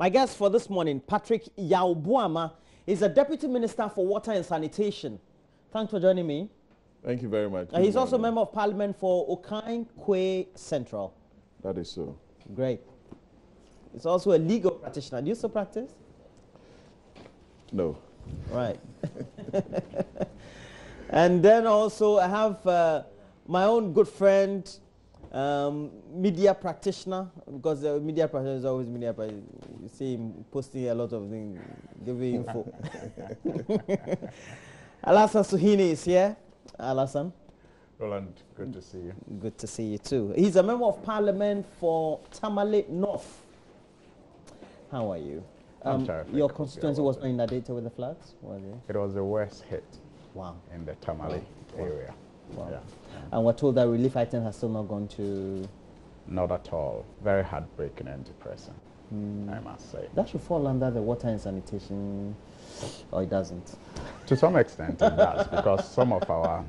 My guest for this morning, Patrick Yao-Boamah, is a Deputy Minister for Water and Sanitation. Thanks for joining me. Thank you very much. He's also a Member of Parliament for Okaigwe Central. That is so. Great. He's also a legal practitioner. Do you still practice? No. Right. And then also I have my own good friend, media practitioner, because the media practitioner is always media practitioner. You see him posting a lot of things, giving info. Alasan Suhuyini is here. Alasan. Roland, good to see you. Good to see you too. He's a Member of Parliament for Tamale North. How are you? Your constituency was not inundated with the floods, was it? It was the worst hit. Wow. In the Tamale area. Wow. Yeah. And we're told that relief items have still not gone to... Not at all. Very heartbreaking and depressing, I must say. That should fall under the water and sanitation, or it doesn't? To some extent it does, because some of our,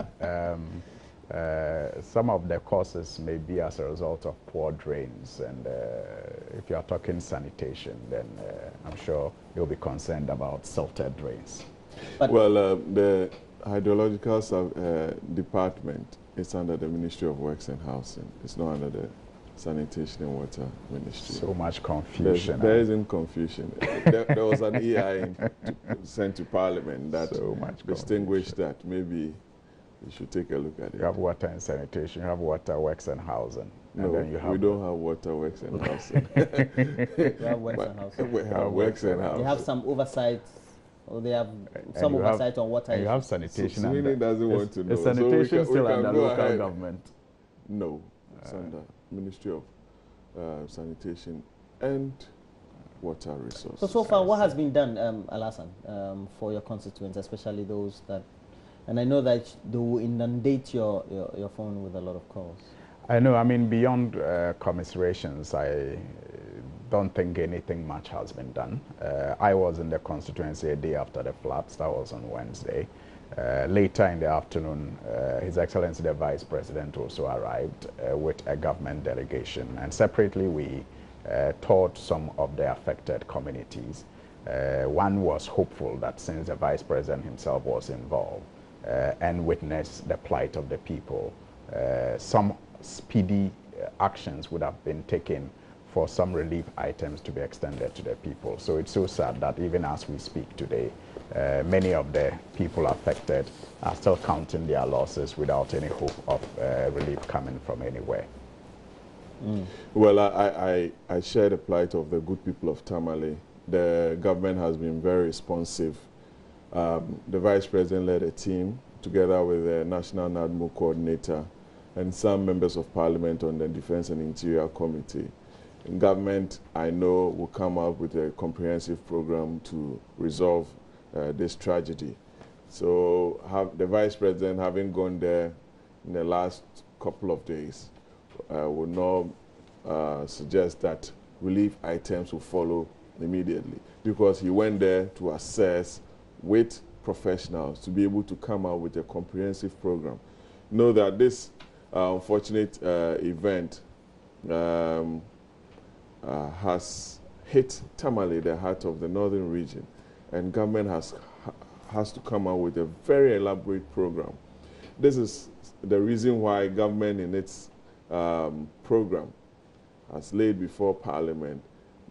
some of the causes may be as a result of poor drains. And if you are talking sanitation, then I'm sure you'll be concerned about silted drains. But well, the hydrological department is under the Ministry of Works and Housing. It's not under the Sanitation and Water Ministry. So much confusion. There isn't confusion. there was an EI sent to Parliament that so distinguished that. Maybe you should take a look at it. You have water and sanitation, you have water, works and housing. No, and then you have we don't have water, works and housing. We have works and housing. We have works and housing. They have some oversight, or they have some oversight on water. And you have sanitation. So Suhuyini doesn't want to know. Is sanitation still under local government? No, it's under Ministry of Sanitation and Water Resources. So far, what has been done, Alasan, for your constituents, especially those that, and I know that they will inundate your phone with a lot of calls. I know, I mean, beyond commiserations, I don't think anything much has been done. I was in the constituency a day after the floods, that was on Wednesday. Later in the afternoon, His Excellency the Vice President also arrived with a government delegation, and separately we toured some of the affected communities. One was hopeful that since the Vice President himself was involved and witnessed the plight of the people, some speedy actions would have been taken for some relief items to be extended to the people. So it's so sad that even as we speak today, many of the people affected are still counting their losses without any hope of relief coming from anywhere. Well, I share the plight of the good people of Tamale. The government has been very responsive. The Vice President led a team together with the National NADMO Coordinator and some members of Parliament on the Defense and Interior Committee. And government, I know, will come up with a comprehensive program to resolve this tragedy. So the Vice President, having gone there in the last couple of days, will now suggest that relief items will follow immediately, because he went there to assess with professionals to be able to come out with a comprehensive program. Know that this unfortunate event has hit Tamale, the heart of the northern region, and government has to come out with a very elaborate program. This is the reason why government in its program has laid before Parliament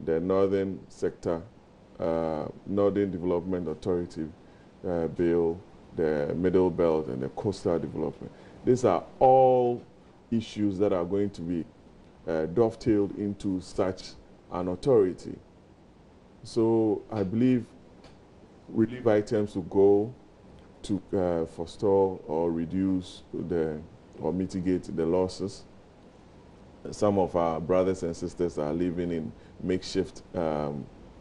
the Northern Sector, Northern Development Authority bill, the Middle Belt and the Coastal Development. These are all issues that are going to be dovetailed into such an authority. So I believe relief items will go to forestall or reduce or mitigate the losses. Some of our brothers and sisters are living in makeshift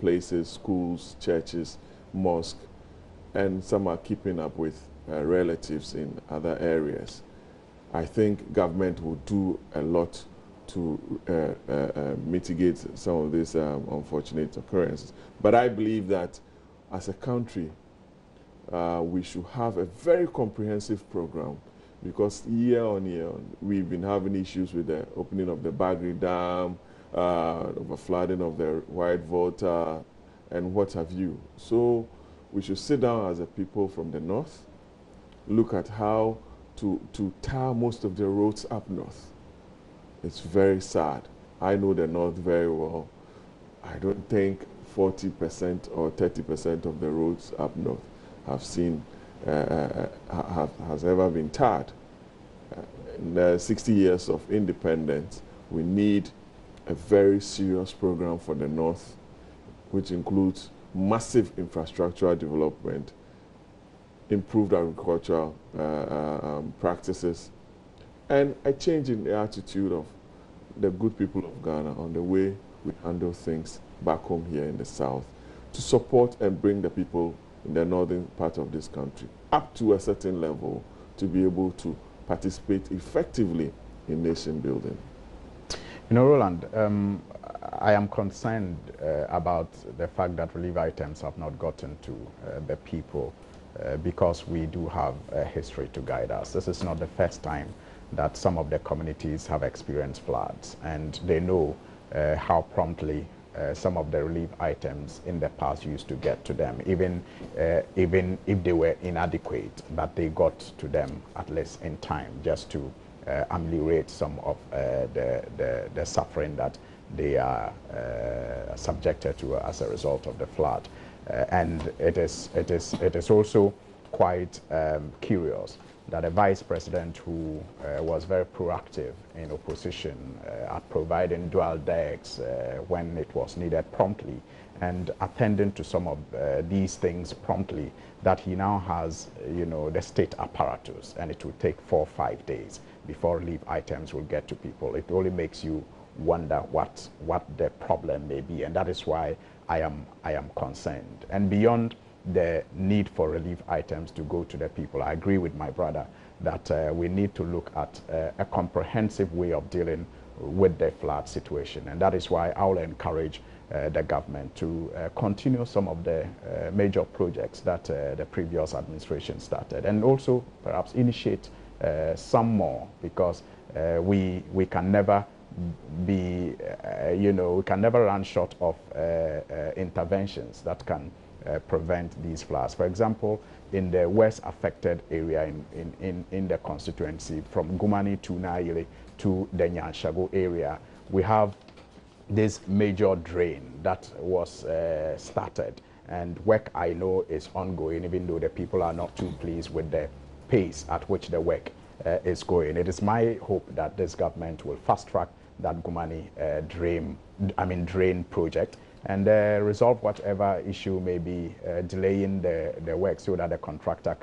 places, schools, churches, mosques, and some are keeping up with relatives in other areas. I think government will do a lot to mitigate some of these unfortunate occurrences. But I believe that as a country, we should have a very comprehensive program, because year on year, we've been having issues with the opening of the Bagri Dam, over flooding of the White Volta, and what have you. So we should sit down as a people from the north, look at how to tar most of the roads up north. It's very sad. I know the north very well. I don't think 40% or 30% of the roads up north have has ever been tarred. In the 60 years of independence, we need a very serious program for the north, which includes massive infrastructural development, improved agricultural practices, and a change in the attitude of the good people of Ghana on the way we handle things back home here in the south, to support and bring the people in the northern part of this country up to a certain level to be able to participate effectively in nation building. You know, Roland, I am concerned about the fact that relief items have not gotten to the people because we do have a history to guide us. This is not the first time that some of the communities have experienced floods, and they know how promptly some of the relief items in the past used to get to them, even if they were inadequate, but they got to them at least in time, just to ameliorate some of the suffering that they are subjected to as a result of the flood. And it is also quite curious that a vice president who was very proactive in opposition at providing dual decks when it was needed promptly and attending to some of these things promptly, that he now has, you know, the state apparatus, and it will take 4 or 5 days before relief items will get to people. It only makes you wonder what the problem may be, and that is why I am concerned. And beyond the need for relief items to go to the people, I agree with my brother that we need to look at a comprehensive way of dealing with the flood situation, and that is why I will encourage the government to continue some of the major projects that the previous administration started, and also perhaps initiate some more, because we can never be, we can never run short of interventions that can prevent these floods. For example, in the worst affected area in the constituency, from Gumani to Naile to the Nyanshago area, we have this major drain that was started, and work, I know, is ongoing, even though the people are not too pleased with the pace at which the work is going. It is my hope that this government will fast track that Gumani drain project and resolve whatever issue may be delaying the work, so that the contractor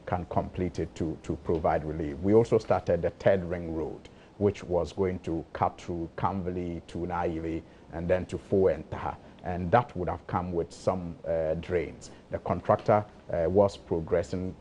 can complete it to provide relief. We also started the third ring road, which was going to cut through Kamveli to Naile and then to Fo and Taha, and that would have come with some drains. The contractor was progressing,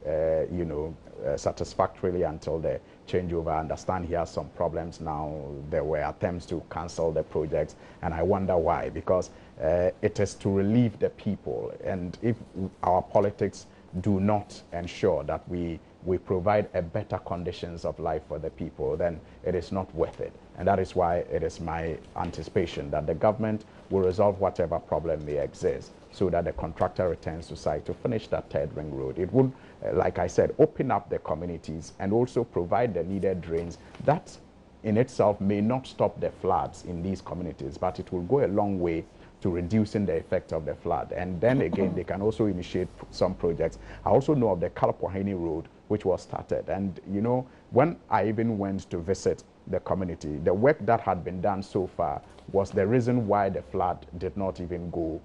satisfactorily until the changeover. I understand he has some problems now. There were attempts to cancel the projects, and I wonder why, because it is to relieve the people, and if our politics do not ensure that we provide a better conditions of life for the people, then it is not worth it. And that is why it is my anticipation that the government will resolve whatever problem may exist, so that the contractor returns to site to finish that third ring road. It would, like I said, open up the communities and also provide the needed drains. That in itself may not stop the floods in these communities, but it will go a long way to reducing the effect of the flood. And then again, they can also initiate some projects. I also know of the Kalapwahini Road, which was started. And you know, when I even went to visit the community, the work that had been done so far was the reason why the flood did not even go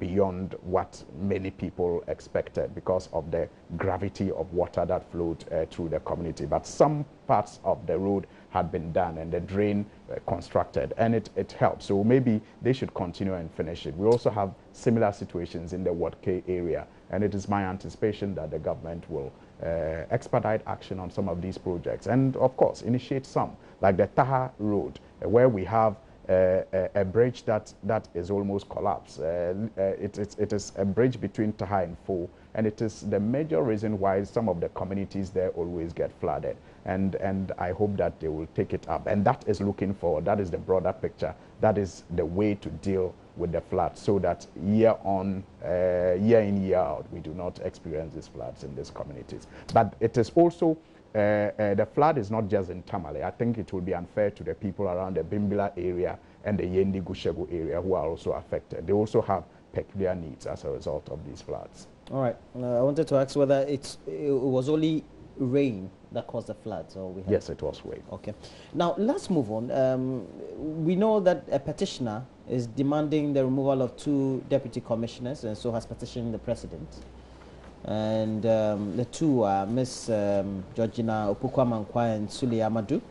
beyond what many people expected, because of the gravity of water that flowed through the community. But some parts of the road had been done and the drain constructed, and it helped. So maybe they should continue and finish it. We also have similar situations in the Ward K area, and it is my anticipation that the government will expedite action on some of these projects, and of course initiate some, like the Taha Road, where we have a bridge that is almost collapsed. It is a bridge between Taha and Fo, and it is the major reason why some of the communities there always get flooded. And I hope that they will take it up. And that is looking forward. That is the broader picture. That is the way to deal with the floods, so that year in, year out, we do not experience these floods in these communities. But it is also, the flood is not just in Tamale. I think it will be unfair to the people around the Bimbilla area and the Yendi Gushegu area who are also affected. They also have peculiar needs as a result of these floods. All right. I wanted to ask whether it was only rain that caused the floods, or we had... Yes, it was rain. Okay. Now let's move on. We know that a petitioner is demanding the removal of 2 deputy commissioners, and so has petitioned the president. And the 2 are Miss Georgina Opukwa-Mankwai and Sule Amadu.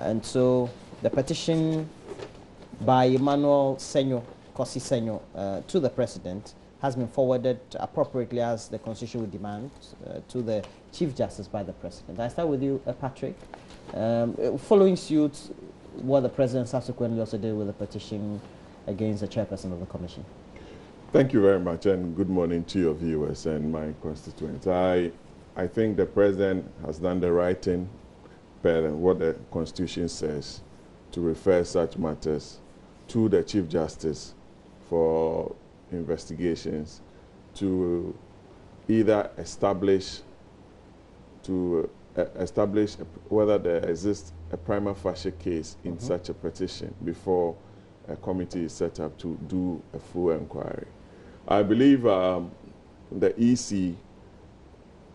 And so the petition by Emmanuel Senyo, Kosi Senyo, to the president has been forwarded appropriately as the constitution would demand to the Chief Justice by the President. I start with you, Patrick. Following suit, what the President subsequently also did with the petition against the chairperson of the Commission. Thank you very much, and good morning to your viewers and my constituents. I think the President has done the right thing, per what the Constitution says, to refer such matters to the Chief Justice for investigations, to either establish whether there exists a prima facie case in such a petition before a committee is set up to do a full inquiry. I believe the EC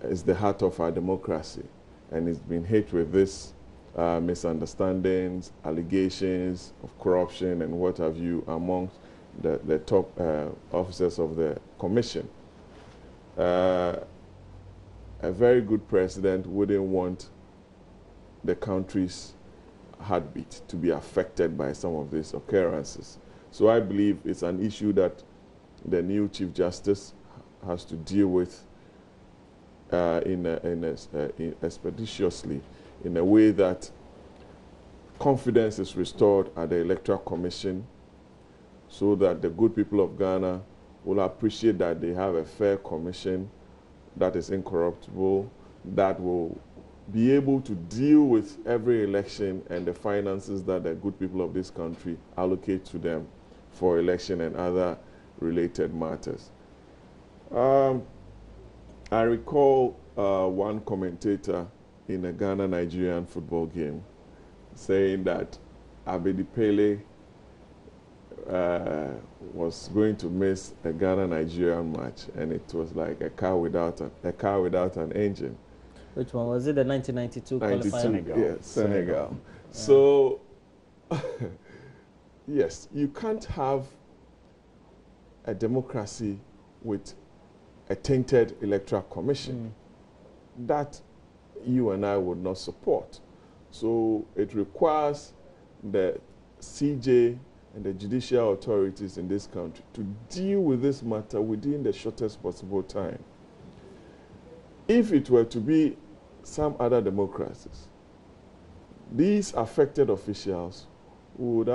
is the heart of our democracy, and it's been hit with this misunderstandings, allegations of corruption and what have you amongst the top officers of the Commission. A very good president wouldn't want the country's heartbeat to be affected by some of these occurrences. So I believe it's an issue that the new Chief Justice has to deal with expeditiously, in a way that confidence is restored at the Electoral Commission, so that the good people of Ghana will appreciate that they have a fair commission that is incorruptible, that will be able to deal with every election and the finances that the good people of this country allocate to them for election and other related matters. I recall one commentator in a Ghana-Nigerian football game saying that Abedi Pele was going to miss a Ghana-Nigerian match, and it was like a car without an engine. Which one was it? The 1992 qualifier? Senegal. Yeah, Senegal. Yeah. So, yes, you can't have a democracy with a tainted electoral commission. That you and I would not support. So it requires the CJ and the judicial authorities in this country to deal with this matter within the shortest possible time. If it were to be some other democracies, these affected officials would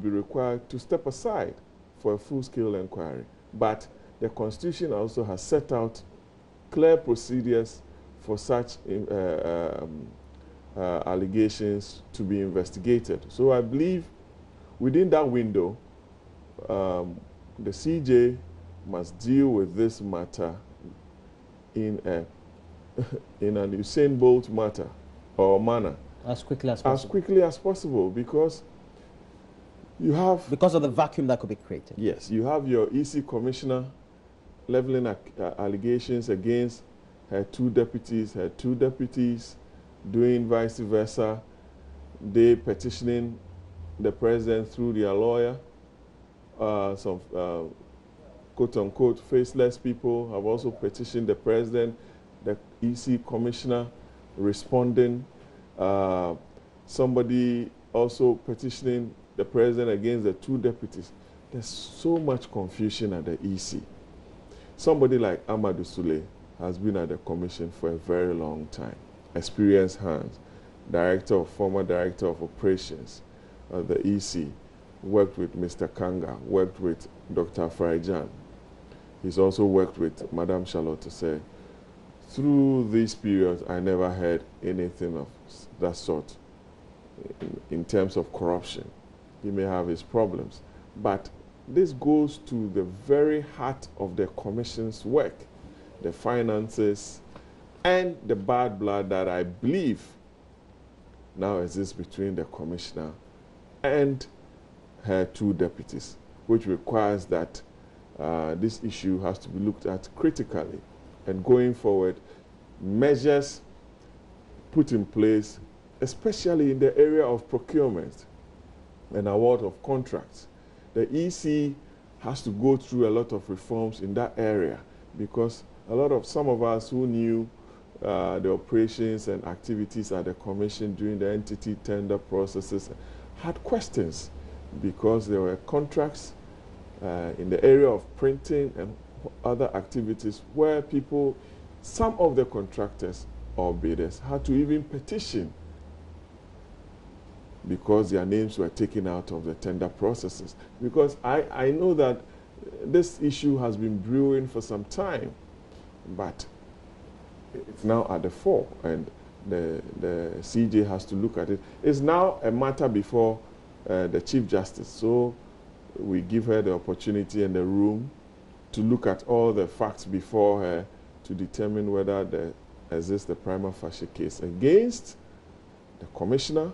be required to step aside for a full-scale inquiry. But the Constitution also has set out clear procedures for such allegations to be investigated. So I believe within that window, the CJ must deal with this matter in an Usain Bolt matter or manner. As quickly as possible. As quickly as possible, because you have... Because of the vacuum that could be created. Yes, you have your EC commissioner leveling allegations against her two deputies doing vice versa. They petitioning the president through their lawyer. Some quote-unquote faceless people have also petitioned the president, the EC commissioner responding. Somebody also petitioning the president against the two deputies. There's so much confusion at the EC. Somebody like Amadou Sule has been at the commission for a very long time. Experienced hands, former director of operations of the EC, worked with Mr. Kanga, worked with Dr. Farajan. he's also worked with Madam Charlotte to say, through these periods, I never heard anything of that sort in terms of corruption. He may have his problems, but this goes to the very heart of the commission's work, the finances, and the bad blood that I believe now exists between the commissioner and her two deputies, which requires that this issue has to be looked at critically, and going forward, measures put in place, especially in the area of procurement and award of contracts. The EC has to go through a lot of reforms in that area, because some of us who knew the operations and activities at the commission during the entity tender processes had questions, because there were contracts in the area of printing and other activities where people, some of the contractors or bidders, had to even petition because their names were taken out of the tender processes. Because I know that this issue has been brewing for some time, but it's now at the fore, and the CJ has to look at it. It's now a matter before the Chief Justice, so we give her the opportunity and the room to look at all the facts before her to determine whether there exists a prima facie case against the commissioner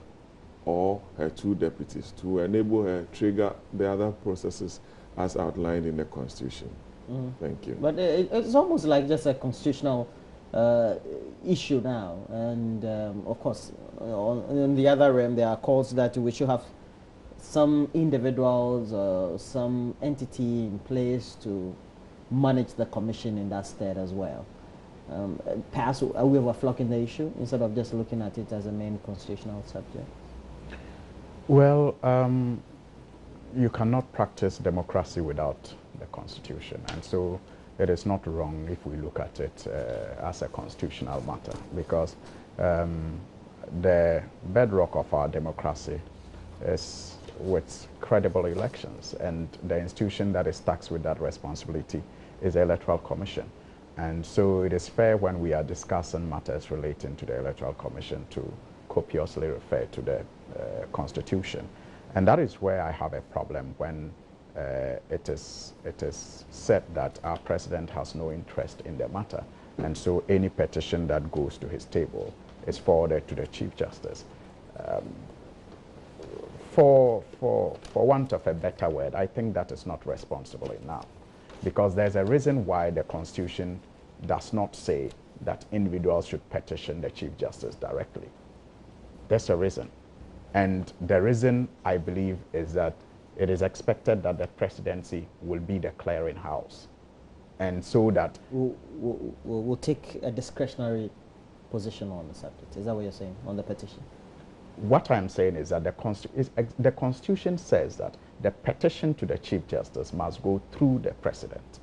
or her two deputies, to enable her trigger the other processes as outlined in the Constitution. Thank you. But it's almost like just a constitutional issue now, and of course, on the other realm, there are calls that we should have some individuals or some entity in place to manage the commission in that state as well. Perhaps we overflocking the issue instead of just looking at it as a main constitutional subject. Well, you cannot practice democracy without the Constitution, and so it is not wrong if we look at it as a constitutional matter, because the bedrock of our democracy is with credible elections, and the institution that is tasked with that responsibility is the Electoral Commission. And so it is fair when we are discussing matters relating to the Electoral Commission to copiously refer to the Constitution. And that is where I have a problem when it is said that our president has no interest in the matter, and so any petition that goes to his table is forwarded to the Chief Justice. For want of a better word, I think that is not responsible enough, because there's a reason why the Constitution does not say that individuals should petition the Chief Justice directly. There's a reason. And the reason, I believe, is that it is expected that the presidency will be the clearinghouse. And so that... We'll take a discretionary position on the subject. Is that what you're saying, on the petition? What I'm saying is that the Constitution says that the petition to the Chief Justice must go through the President.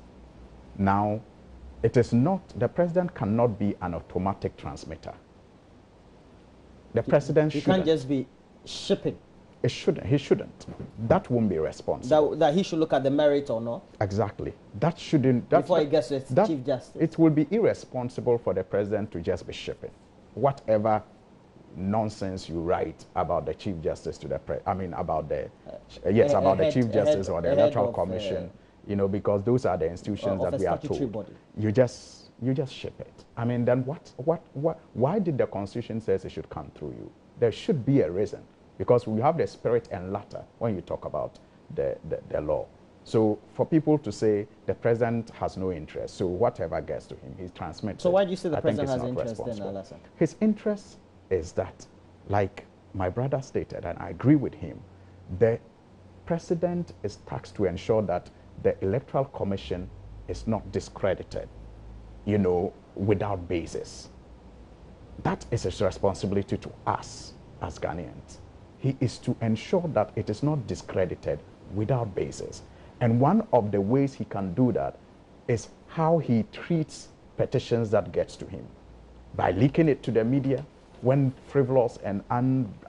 Now, it is not, the President cannot be an automatic transmitter. The President shouldn't. He can't just be shipping. It shouldn't. He shouldn't. That won't be responsible. That he should look at the merit or not? Exactly. That shouldn't... Before he gets to the Chief Justice. It will be irresponsible for the President to just be shipping whatever nonsense you write about the Chief Justice to the about the about the Chief Justice or the Electoral Commission, you know, because those are the institutions that we are told. Body. You just ship it. I mean, then why did the Constitution say it should come through you? There should be a reason, because we have the spirit and letter when you talk about the law. So for people to say the president has no interest, so whatever gets to him, he transmits. So why do you say the president has interest then, Alassane? His interest is that, like my brother stated, and I agree with him, the president is tasked to ensure that the Electoral Commission is not discredited, you know, without basis. That is his responsibility to us as Ghanaians. He is to ensure that it is not discredited without basis. And one of the ways he can do that is how he treats petitions that gets to him, by leaking it to the media, when frivolous and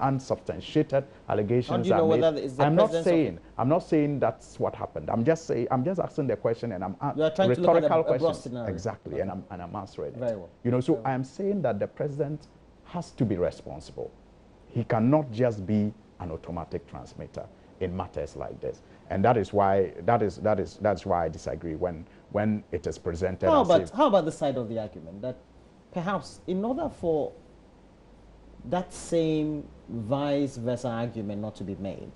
unsubstantiated allegations How do you know are made. whether it's the I'm not president's saying that's what happened. I'm just asking the question, and I'm You are trying to look at rhetorical a broad question. scenario. Exactly, and I'm answering it. Very well. You know, so I'm saying that the president has to be responsible. He cannot just be an automatic transmitter in matters like this, and that's why I disagree when it is presented. How about the side of the argument that perhaps in order for that same vice versa argument not to be made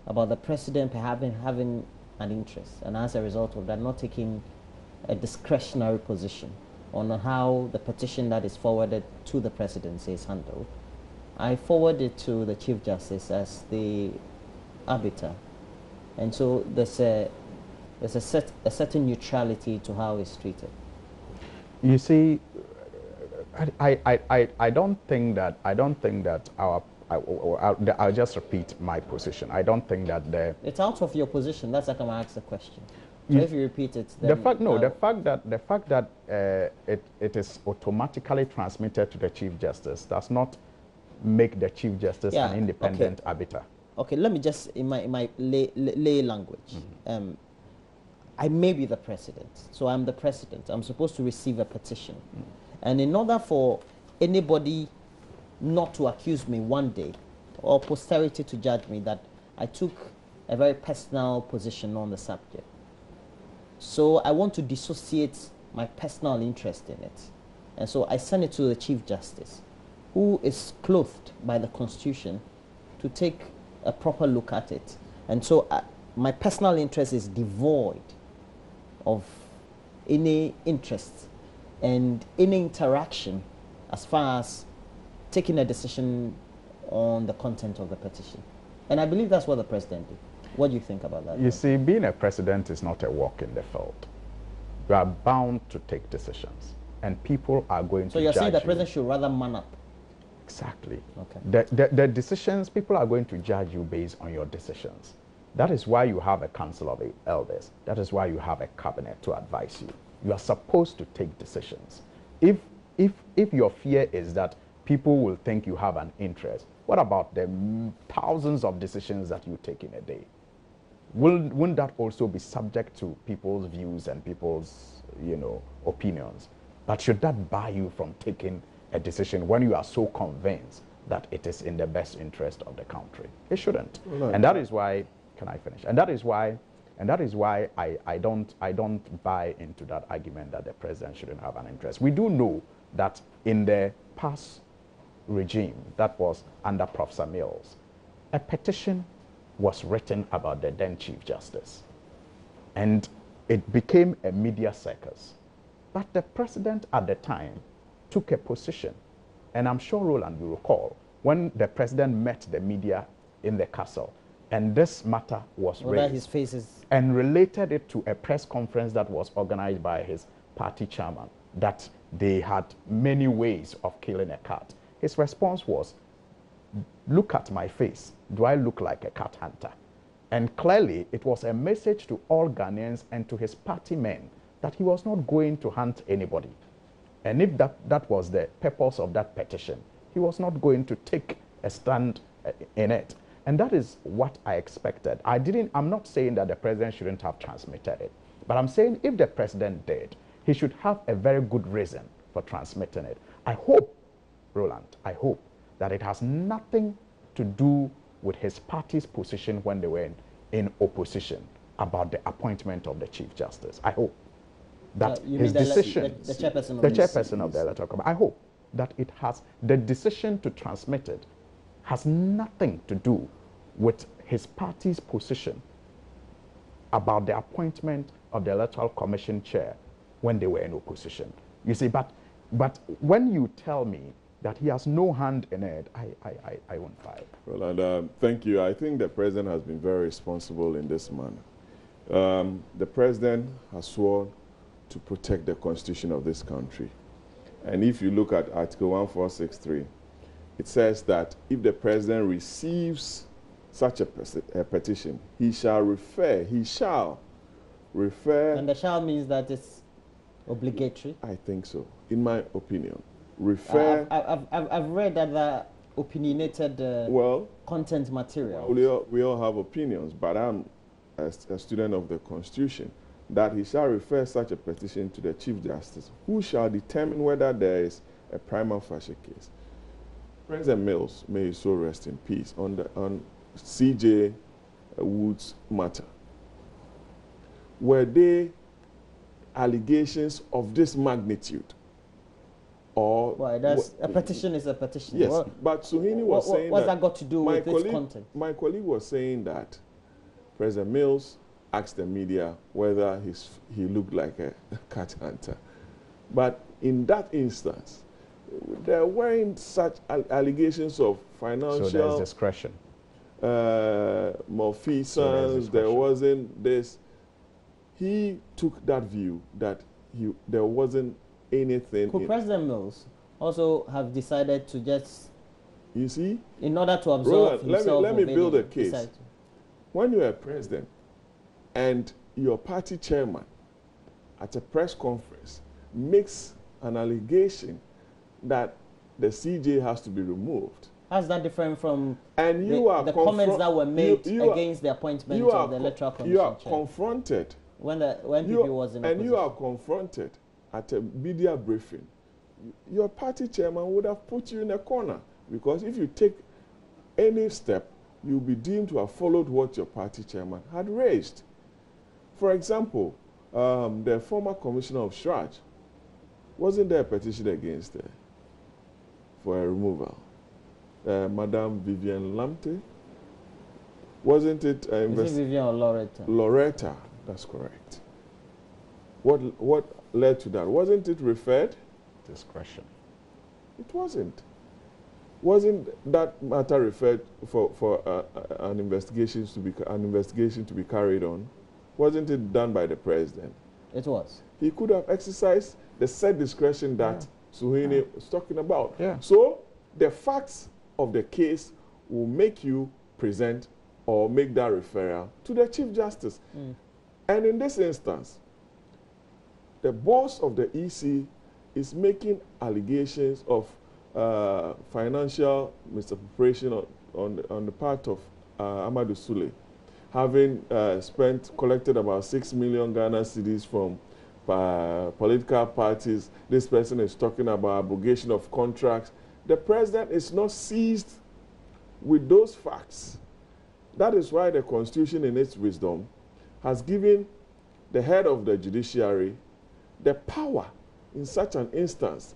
about the president perhaps having an interest, and as a result of that not taking a discretionary position on how the petition that is forwarded to the presidency is handled, I forward it to the Chief Justice as the arbiter, and so there's a certain neutrality to how it's treated. You see, I don't think that I'll just repeat my position. I don't think that it's out of your position. That's how come I asked the question. So if you repeat it, then the fact that it is automatically transmitted to the Chief Justice does not make the Chief Justice an independent arbiter. Okay, let me just in my lay language. I may be the president, so I'm the president. I'm supposed to receive a petition, and in order for anybody not to accuse me one day, or posterity to judge me that I took a very personal position on the subject, so I want to dissociate my personal interest in it, and so I send it to the Chief Justice, who is clothed by the Constitution to take a proper look at it, and so my personal interest is devoid of any interest and any interaction as far as taking a decision on the content of the petition. And I believe that's what the president did. What do you think about that? You see, being a president is not a walk in the field. You are bound to take decisions, and people are going to judge you. So you're saying the president should rather man up? Exactly. Okay. The decisions, people are going to judge you based on your decisions. That is why you have a council of elders. That is why you have a cabinet to advise you. You are supposed to take decisions. If your fear is that people will think you have an interest, what about the thousands of decisions that you take in a day? Wouldn't that also be subject to people's views and people's, opinions? But should that bar you from taking a decision when you are so convinced that it is in the best interest of the country? It shouldn't. Well, and that is why, can I finish? And that is why I don't buy into that argument that the president shouldn't have an interest. We do know that in the past regime that was under Professor Mills, a petition was written about the then Chief Justice, and it became a media circus. But the president at the time took a position, and I'm sure Roland will recall when the president met the media in the castle, and this matter was raised, his face is, and related it to a press conference that was organized by his party chairman, that they had many ways of killing a cat. His response was, look at my face. Do I look like a cat hunter? And clearly, it was a message to all Ghanaians and to his party men that he was not going to hunt anybody. And if that was the purpose of that petition, he was not going to take a stand in it. And that is what I expected. I'm not saying that the president shouldn't have transmitted it, but I'm saying if the president did, he should have a very good reason for transmitting it. I hope, Roland, that it has nothing to do with his party's position when they were in opposition about the appointment of the Chief Justice. I hope that his decision, the chairperson of the Electoral Commission, I hope that it has, the decision to transmit it has nothing to do with his party's position about the appointment of the Electoral Commission chair when they were in opposition. You see, but when you tell me that he has no hand in it, I won't buy it. Well, and thank you. I think the president has been very responsible in this manner. The president has sworn to protect the constitution of this country. And if you look at Article 1463, it says that if the president receives such a petition, he shall refer. And the shall means that it's obligatory? I think so, in my opinion. refer. I've read other opinionated well, content material. we all have opinions, but I'm a student of the Constitution, that he shall refer such a petition to the Chief Justice, who shall determine whether there is a prima facie case. President Mills, may his soul rest in peace, on C.J. Woods matter. Were they allegations of this magnitude? Or well, a petition is a petition. Yes, well, but Suhuyini was saying what's that got to do with this content? My colleague was saying that President Mills asked the media whether he looked like a cat hunter. But in that instance, there weren't such allegations of financial... So there's discretion. Malfeasance, So there wasn't this. He took that view that there wasn't anything. Could President Mills also have decided to just... You see? In order to absolve himself... Let me build a case. When you're a president and your party chairman at a press conference makes an allegation that the CJ has to be removed. How's that different from and the comments that were made against the appointment of the Electoral Commission You are chair? confronted. When PP was in opposition. And you are confronted at a media briefing. Your party chairman would have put you in a corner, because if you take any step, you'll be deemed to have followed what your party chairman had raised. For example, the former commissioner of Shraj, wasn't there a petition against her for a removal? Madame Vivian Lamte? Wasn't it? Is it Vivian or Loretta? Loretta, that's correct. What led to that? Wasn't it referred? Discretion. It wasn't. Wasn't that matter referred for an investigation to be carried on? Wasn't it done by the president? It was. He could have exercised the said discretion that Suhuyini was talking about. Yeah. So the facts of the case will make you present or make that referral to the Chief Justice. And in this instance, the boss of the EC is making allegations of financial misappropriation on the part of Amadou Sule, having collected about 6 million Ghana cedis from political parties. This person is talking about abrogation of contracts. The president is not seized with those facts. That is why the Constitution, in its wisdom, has given the head of the judiciary the power in such an instance,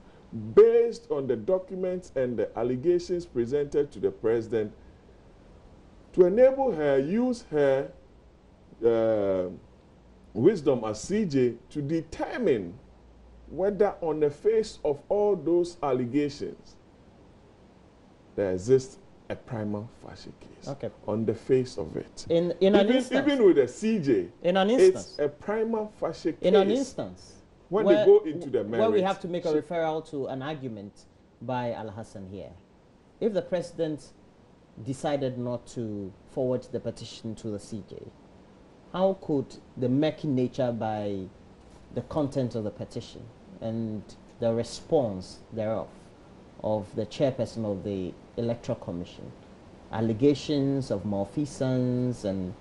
based on the documents and the allegations presented to the president, to enable her use her wisdom as CJ to determine whether on the face of all those allegations there exists a prima facie case. Okay. On the face of it. In an instance. Even with a CJ, in an instance. It's a prima facie case. In an instance. When they go into the merits. Where we have to make a referral to an argument by Al-Hassan here. If the president decided not to forward the petition to the CJ, how could the murky nature by the content of the petition and the response thereof of the chairperson of the Electoral Commission, allegations of malfeasance and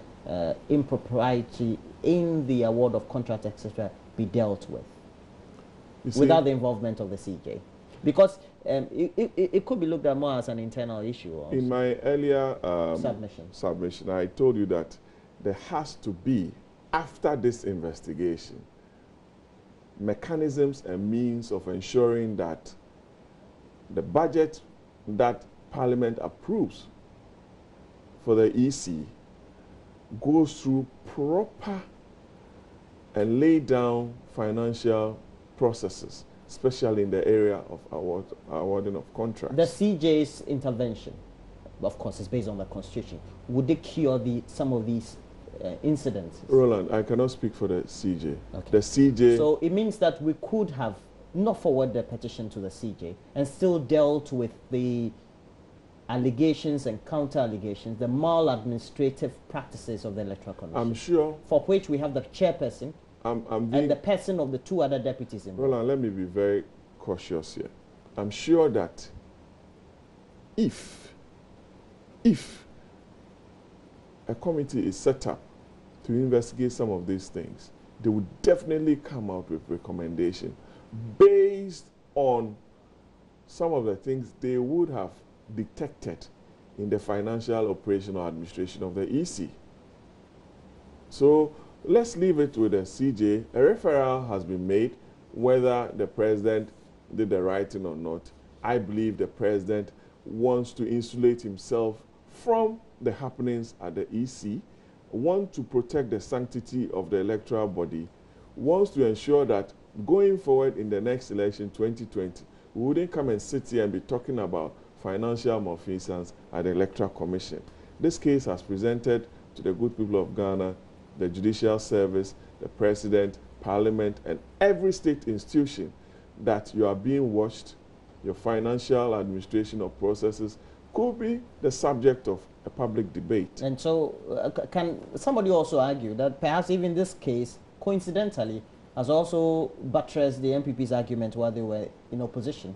impropriety in the award of contract, etc., be dealt with without the involvement of the CJ? Because it could be looked at more as an internal issue. Also. In my earlier submission, I told you that there has to be, after this investigation, mechanisms and means of ensuring that the budget that Parliament approves for the EC goes through proper and laid down financial processes, especially in the area of awarding of contracts. The CJ's intervention, of course, is based on the Constitution. Would they cure some of these incidents? Roland, I cannot speak for the CJ. Okay. The CJ... So it means that we could have not forwarded the petition to the CJ and still dealt with the allegations and counter-allegations, the maladministrative practices of the Electoral Commission. I'm sure... For which we have the chairperson and the person of the two other deputies involved. Roland, let me be very cautious here. I'm sure that if a committee is set up to investigate some of these things, they would definitely come out with recommendation based on some of the things they would have detected in the financial operational administration of the EC. So let's leave it with the CJ. A referral has been made. Whether the president did the right thing or not, I believe the president wants to insulate himself from the happenings at the EC, wants to protect the sanctity of the electoral body, wants to ensure that going forward in the next election, 2020, we wouldn't come and sit here and be talking about financial malfeasance at the Electoral Commission. This case has presented to the good people of Ghana, the Judicial Service, the President, Parliament, and every state institution that you are being watched. Your financial administration of processes could be the subject of a public debate. And so, can somebody also argue that perhaps even this case, coincidentally, has also buttressed the MPP's argument while they were in opposition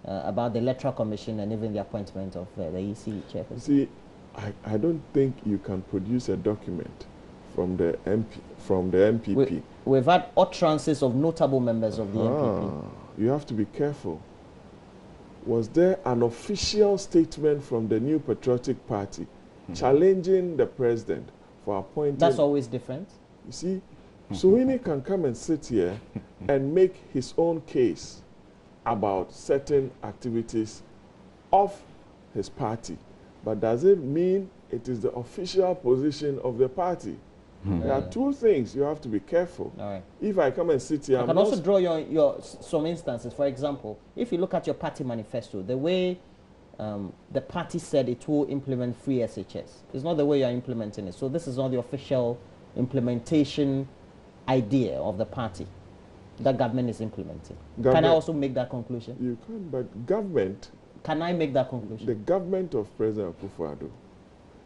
about the Electoral Commission and even the appointment of the EC chairperson? See, I don't think you can produce a document from the MPP. We've had utterances of notable members of the MPP. You have to be careful. Was there an official statement from the New Patriotic Party challenging the president for appointing? That's always different. You see, Suhuyini can come and sit here and make his own case about certain activities of his party. But does it mean it is the official position of the party? There are two things you have to be careful. All right. If I come and sit here, I can also draw some instances. For example, if you look at your party manifesto, the way the party said it will implement free SHS, it's not the way you're implementing it. So this is not the official implementation idea of the party that government is implementing. Can I also make that conclusion? You can, but government... Can I make that conclusion? The government of President Akufo-Addo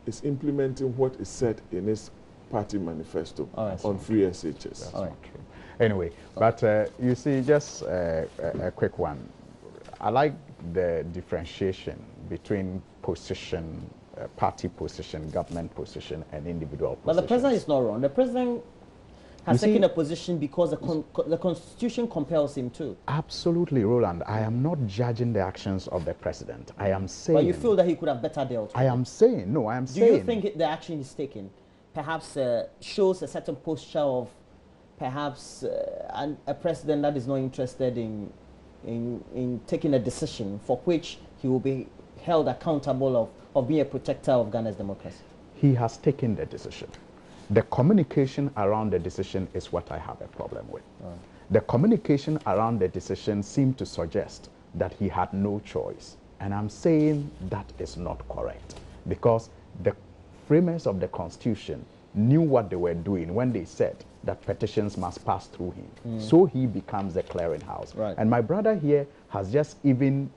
is implementing what is said in his party manifesto on free SHS. That's not true. Anyway, but you see, just a quick one. I like the differentiation between position, party position, government position, and individual position. But the president is not wrong. The president has taken a position because the Constitution compels him to. Absolutely, Roland. I am not judging the actions of the president. I am saying... But you feel that he could have better dealt with I am saying, no, I am saying... Do you think the action he's taken perhaps shows a certain posture of perhaps a president that is not interested in taking a decision for which he will be held accountable of being a protector of Ghana's democracy? He has taken the decision. The communication around the decision is what I have a problem with. The communication around the decision seemed to suggest that he had no choice. And I'm saying that is not correct, because the framers of the Constitution knew what they were doing when they said that petitions must pass through him. So he becomes the clearinghouse. Right. And my brother here has just even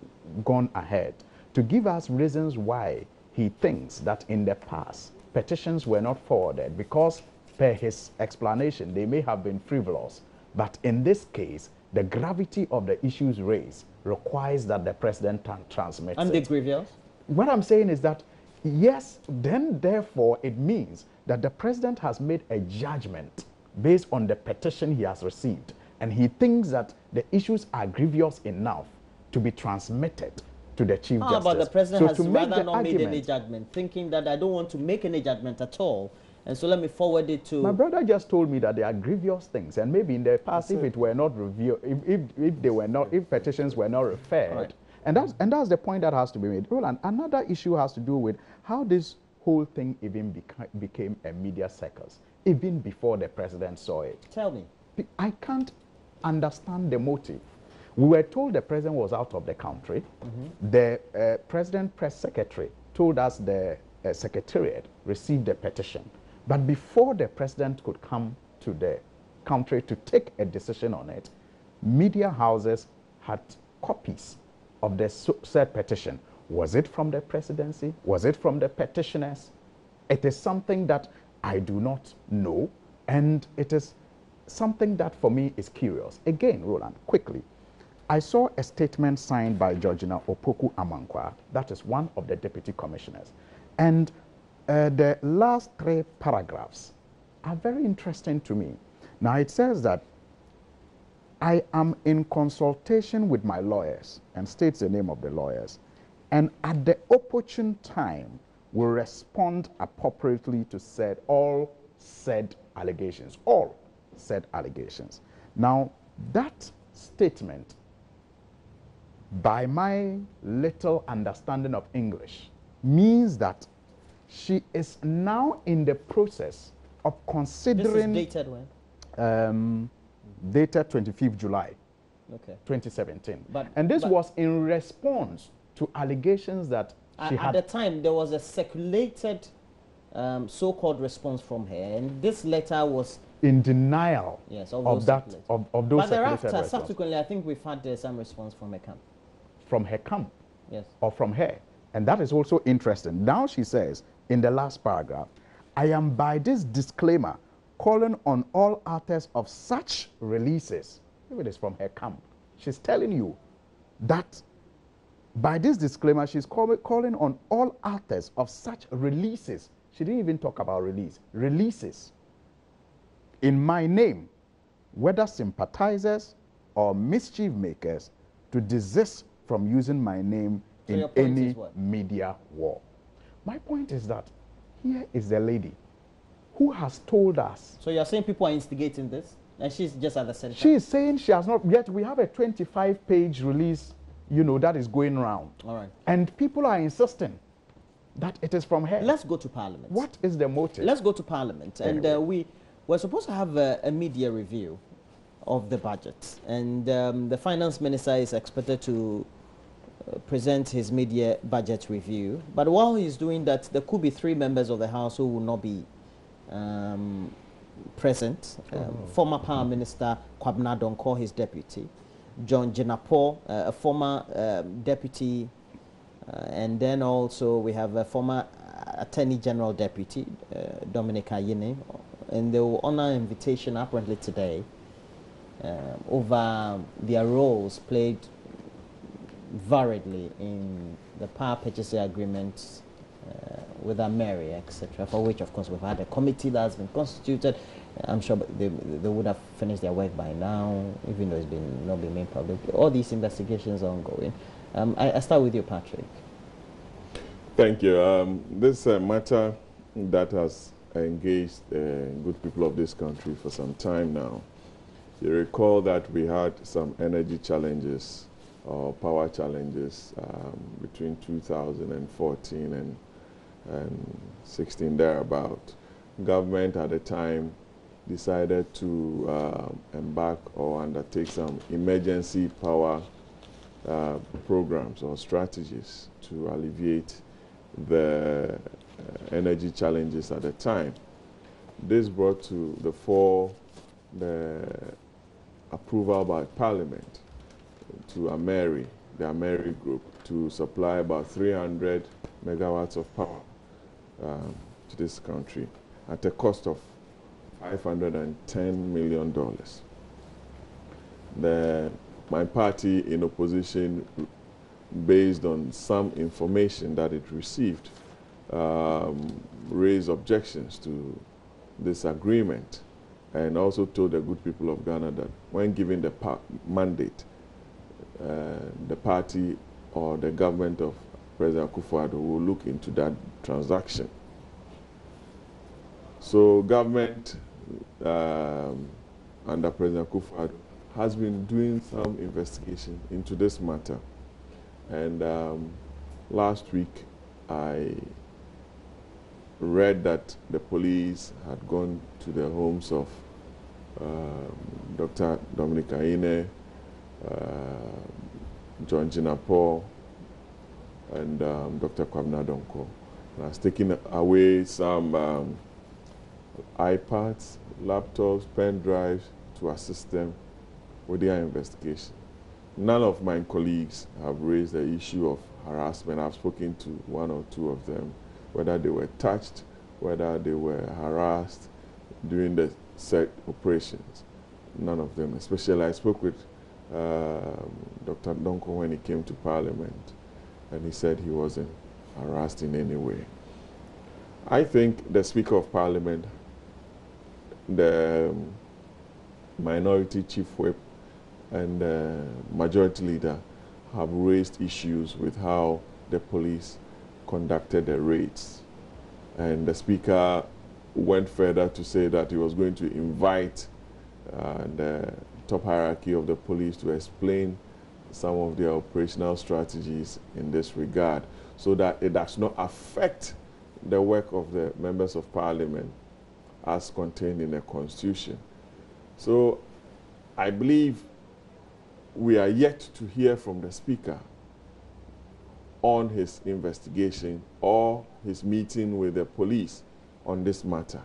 gone ahead to give us reasons why he thinks that in the past petitions were not forwarded because, per his explanation, they may have been frivolous. But in this case, the gravity of the issues raised requires that the president transmit it. And the grievous? What I'm saying is that, yes, then therefore it means that the president has made a judgment based on the petition he has received. And he thinks that the issues are grievous enough to be transmitted to the Chief Justice. But the president has to rather not made any judgment, thinking that I don't want to make any judgment at all, and so let me forward it to... My brother just told me that there are grievous things, and maybe in the past, if it were not reviewed, if petitions were not referred, and that's the point that has to be made. Roland, another issue has to do with how this whole thing even became a media circus, even before the president saw it. Tell me. I can't understand the motive. We were told the president was out of the country. The president press secretary told us the secretariat received the petition. But before the president could come to the country to take a decision on it, media houses had copies of the said petition. Was it from the presidency? Was it from the petitioners? It is something that I do not know, and it is something that for me is curious. Again, Roland, quickly, I saw a statement signed by Georgina Opoku Amankwa, that is one of the deputy commissioners. And the last 3 paragraphs are very interesting to me. Now it says that I am in consultation with my lawyers, and states the name of the lawyers, and at the opportune time will respond appropriately to all said allegations. All said allegations. Now, that statement, by my little understanding of English, means that she is now in the process of considering... This is dated when? Dated 25th July, okay, 2017. And this was in response to allegations that she had... At the time, there was a circulated so-called response from her, and this letter was... in denial, yes, of those that, of those But thereafter, response. subsequently, I think we've had some response from her camp. From her camp? Yes. Or from her. And that is also interesting. Now she says, in the last paragraph, I am by this disclaimer calling on all authors of such releases, if it is from her camp, she's telling you that by this disclaimer, she's calling on all authors of such releases. She didn't even talk about releases. In my name, whether sympathizers or mischief makers, to desist from using my name in any media war. My point is that here is the lady who has told us. So you're saying people are instigating this, and she's just at the center? She is saying she has not, yet we have a 25-page release, you know, that is going around. All right. And people are insisting that it is from her. Let's go to Parliament. What is the motive? Let's go to Parliament. Anyway. And we're supposed to have a media review of the budget. And the finance minister is expected to present his media budget review. But while he's doing that, there could be 3 members of the House who will not be present. Former Power Minister Kwabena Donkor, his deputy. John Jinapor, a former deputy. And then also we have a former Attorney General Deputy, Dominic Ayine. And they will honor invitation apparently today over their roles played variedly in the power purchasing agreements with Ameri, etc., for which, of course, we've had a committee that has been constituted. I'm sure they would have finished their work by now, even though it's not been made public. All these investigations are ongoing. I start with you, Patrick. Thank you. This matter that has engaged good people of this country for some time now. You recall that we had some energy challenges or power challenges between 2014 and 16 thereabout. Government at the time decided to embark or undertake some emergency power programs or strategies to alleviate the energy challenges at the time. This brought to the fore the approval by Parliament to Ameri, the Ameri Group, to supply about 300 megawatts of power to this country at a cost of $510 million. My party in opposition, based on some information that it received, raised objections to this agreement, and also told the good people of Ghana that when given the mandate, the party or the government of President Akufo-Addo will look into that transaction. So government under President Akufo-Addo has been doing some investigation into this matter. And last week, I read that the police had gone to the homes of Dr. Dominic Ayine, John Jinapor, and Dr. Kwabena Donkor. And has taken away some iPads, laptops, pen drives to assist them with their investigation. None of my colleagues have raised the issue of harassment. I've spoken to 1 or 2 of them, whether they were touched, whether they were harassed during the set operations. None of them. Especially I spoke with Dr. Donko when he came to Parliament, and he said he wasn't harassed in any way. I think the Speaker of Parliament, the Minority Chief Whip, and the Majority Leader have raised issues with how the police conducted the raids. And the Speaker went further to say that he was going to invite the top hierarchy of the police to explain some of their operational strategies in this regard, so that it does not affect the work of the members of Parliament as contained in the Constitution. So I believe we are yet to hear from the Speaker on his investigation or his meeting with the police on this matter.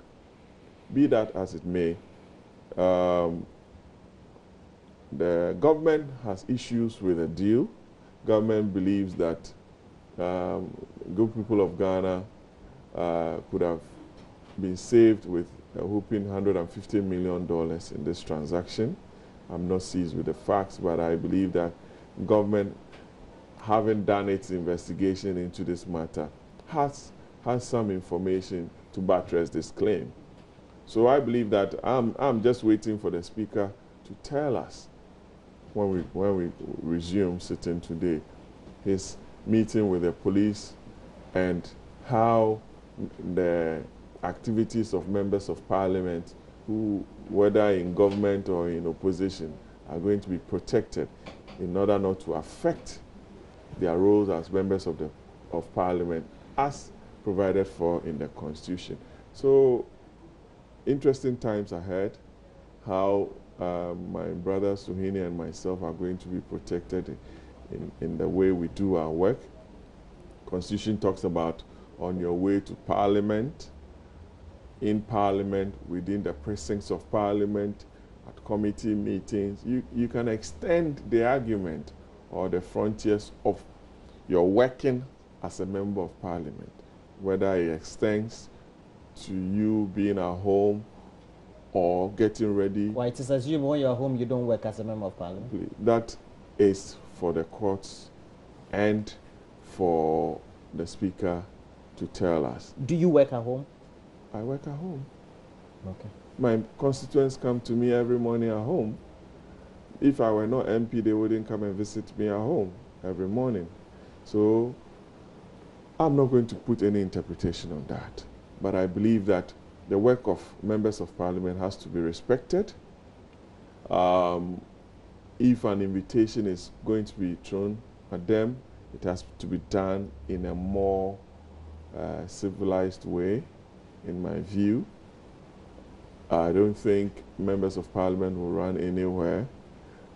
Be that as it may, the government has issues with the deal. Government believes that good people of Ghana could have been saved with a whopping $150 million in this transaction. I'm not seized with the facts, but I believe that government, having done its investigation into this matter, has some information to buttress this claim. So I believe that I'm just waiting for the Speaker to tell us when we resume sitting today, his meeting with the police and how the activities of members of Parliament who, whether in government or in opposition, are going to be protected in order not to affect their roles as members of Parliament as provided for in the Constitution. So, interesting times ahead, how my brother Suhini and myself are going to be protected in the way we do our work. Constitution talks about on your way to Parliament, in Parliament, within the precincts of Parliament, at committee meetings. You can extend the argument or the frontiers of your working as a member of Parliament, whether it extends to you being at home or getting ready. Why, it is assumed when you're home you don't work as a member of Parliament? That is for the courts and for the Speaker to tell us. Do you work at home? I work at home. Okay. My constituents come to me every morning at home. If I were not MP, they wouldn't come and visit me at home every morning. So I'm not going to put any interpretation on that. But I believe that the work of members of Parliament has to be respected. If an invitation is going to be thrown at them, it has to be done in a more civilized way, in my view. I don't think members of Parliament will run anywhere.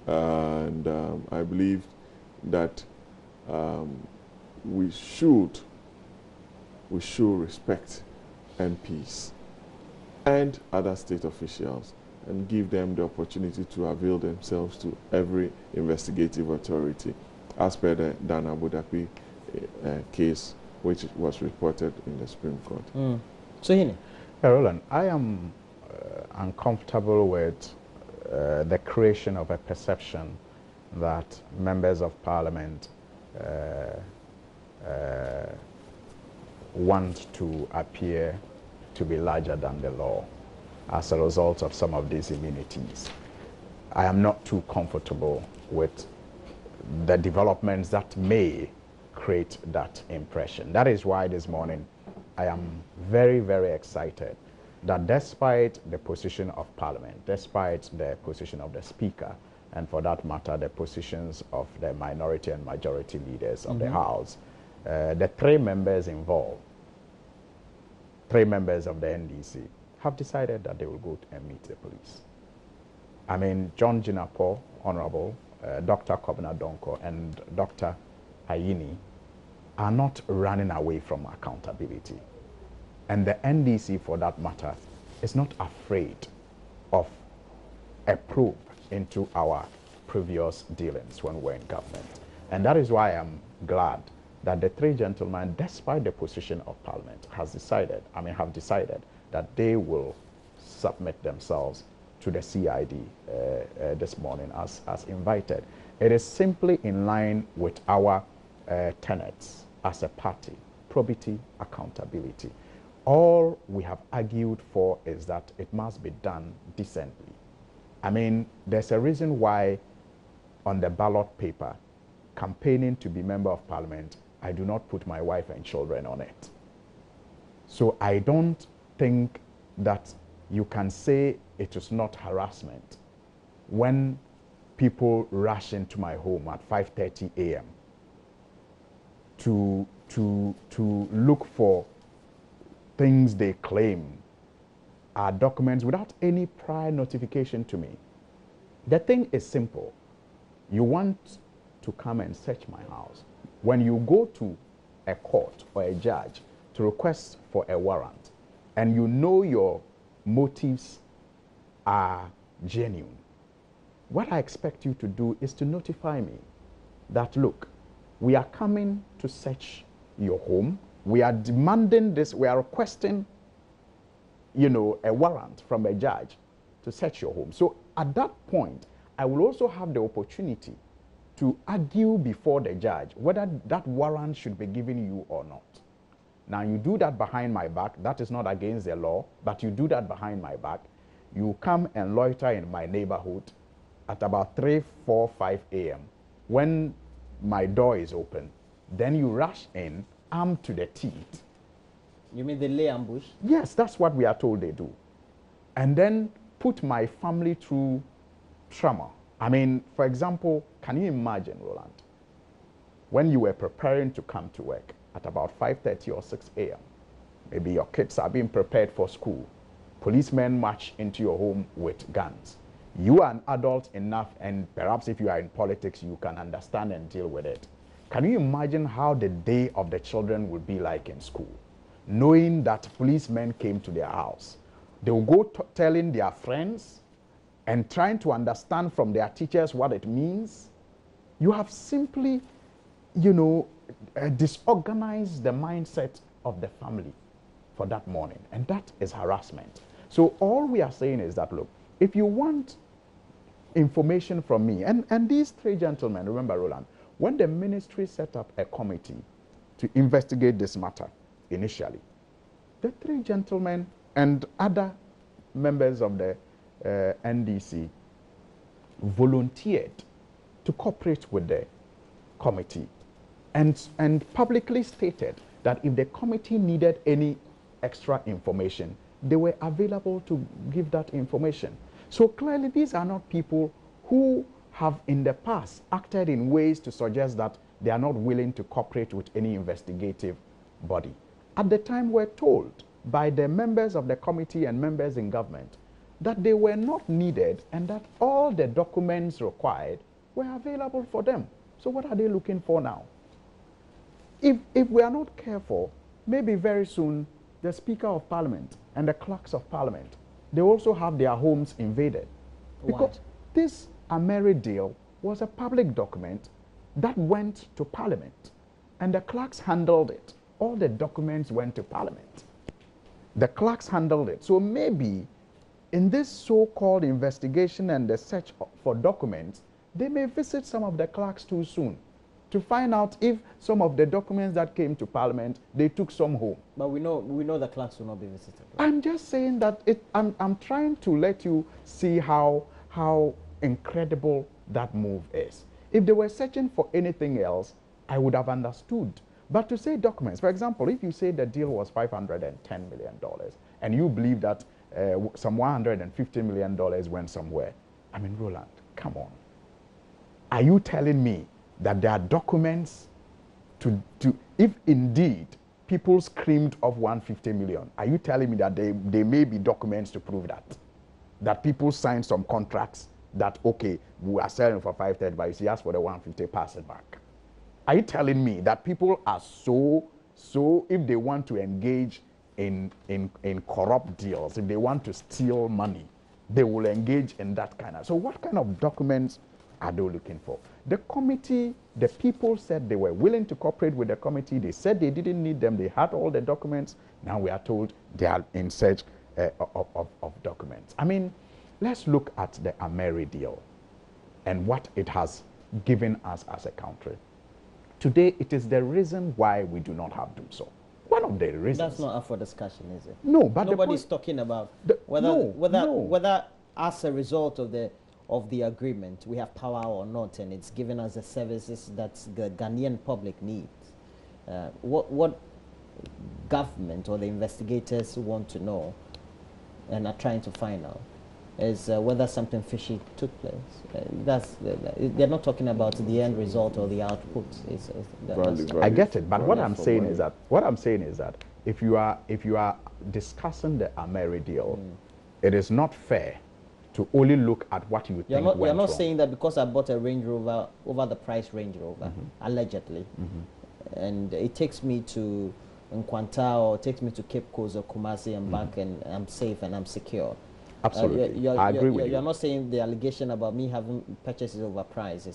And I believe that we should respect MPs and other state officials and give them the opportunity to avail themselves to every investigative authority, as per the Dan Abu Dhabi case, which was reported in the Supreme Court. So, Hine? Yeah, Roland, I am uncomfortable with the creation of a perception that members of Parliament want to appear to be larger than the law as a result of some of these immunities. I am not too comfortable with the developments that may create that impression. That is why this morning I am very, very excited that despite the position of Parliament, despite the position of the Speaker, and for that matter, the positions of the minority and majority leaders of the House, the three members involved, three members of the NDC, have decided that they will go and meet the police. I mean, John Jinapor, Honorable, Dr. Kobna Donko, and Dr. Ayini are not running away from accountability. And the NDC, for that matter, is not afraid of a probe into our previous dealings when we were in government. And that is why I'm glad that the three gentlemen, despite the position of Parliament, have decided that they will submit themselves to the CID this morning as invited. It is simply in line with our tenets as a party: probity, accountability. All we have argued for is that it must be done decently. I mean, there's a reason why on the ballot paper, campaigning to be member of parliament, I do not put my wife and children on it. So I don't think that you can say it is not harassment when people rush into my home at 5:30 a.m. to look for things they claim are documents without any prior notification to me. The thing is simple. You want to come and search my house. When you go to a court or a judge to request for a warrant, and you know your motives are genuine, what I expect you to do is to notify me that, look, we are coming to search your home. We are demanding this. We are requesting, a warrant from a judge to search your home. So at that point, I will also have the opportunity to argue before the judge whether that warrant should be given you or not. Now, you do that behind my back. That is not against the law, but you do that behind my back. You come and loiter in my neighborhood at about 3, 4, 5 a.m. when my door is open. Then you rush in, armed to the teeth. You mean they lay ambush? Yes, that's what we are told they do. And then put my family through trauma. I mean, for example, can you imagine, Roland, when you were preparing to come to work at about 5:30 or 6 a.m., maybe your kids are being prepared for school, policemen march into your home with guns. You are an adult enough, and perhaps if you are in politics, you can understand and deal with it. Can you imagine how the day of the children would be like in school, knowing that policemen came to their house? They will go telling their friends and trying to understand from their teachers what it means. You have simply, disorganized the mindset of the family for that morning, and that is harassment. So all we are saying is that, look, if you want information from me, and these three gentlemen, remember, Roland, when the ministry set up a committee to investigate this matter initially, the three gentlemen and other members of the NDC volunteered to cooperate with the committee and publicly stated that if the committee needed any extra information, they were available to give that information. So clearly, these are not people who have in the past acted in ways to suggest that they are not willing to cooperate with any investigative body. At the time, we're told by the members of the committee and members in government that they were not needed and that all the documents required were available for them. So what are they looking for now? If we are not careful, maybe very soon the Speaker of Parliament and the clerks of Parliament, they also have their homes invaded. Because this Ameri deal was a public document that went to Parliament, and the clerks handled it. All the documents went to Parliament. The clerks handled it. So maybe in this so-called investigation and the search for documents, they may visit some of the clerks too soon to find out if some of the documents that came to Parliament, they took some home. But we know the clerks will not be visited. Right? I'm just saying that I'm trying to let you see how incredible that move is. If they were searching for anything else, I would have understood. But to say documents, for example, if you say the deal was $510 million and you believe that some $150 million went somewhere, I mean, Roland, come on. Are you telling me that there are documents to if indeed people screamed of 150 million, are you telling me that there may be documents to prove that people signed some contracts that, okay, we are selling for 530, but if you ask for the 150, pass it back? Are you telling me that people are so if they want to engage in corrupt deals, if they want to steal money, they will engage in that kind of? So what kind of documents are they looking for? The committee, the people said they were willing to cooperate with the committee. They said they didn't need them. They had all the documents. Now we are told they are in search of documents. I mean, let's look at the Ameri deal and what it has given us as a country. Today, it is the reason why we do not have DUMSO. One of the reasons. That's not up for discussion, is it? No, but nobody's talking about whether as a result of the agreement we have power or not, and it's given us the services that the Ghanaian public needs. What government or the investigators want to know and are trying to find out is whether something fishy took place. They're not talking about the end result or the output. I get it, but what I'm saying is that if you are discussing the Ameri deal, it is not fair to only look at what you think went wrong. You're not saying that because I bought a Range Rover over the price Range Rover, allegedly, and it takes me to Nkwanta or it takes me to Cape Coast or Kumasi and back, and I'm safe and I'm secure. Absolutely, I agree with you. You're not saying the allegation about me having purchases overpriced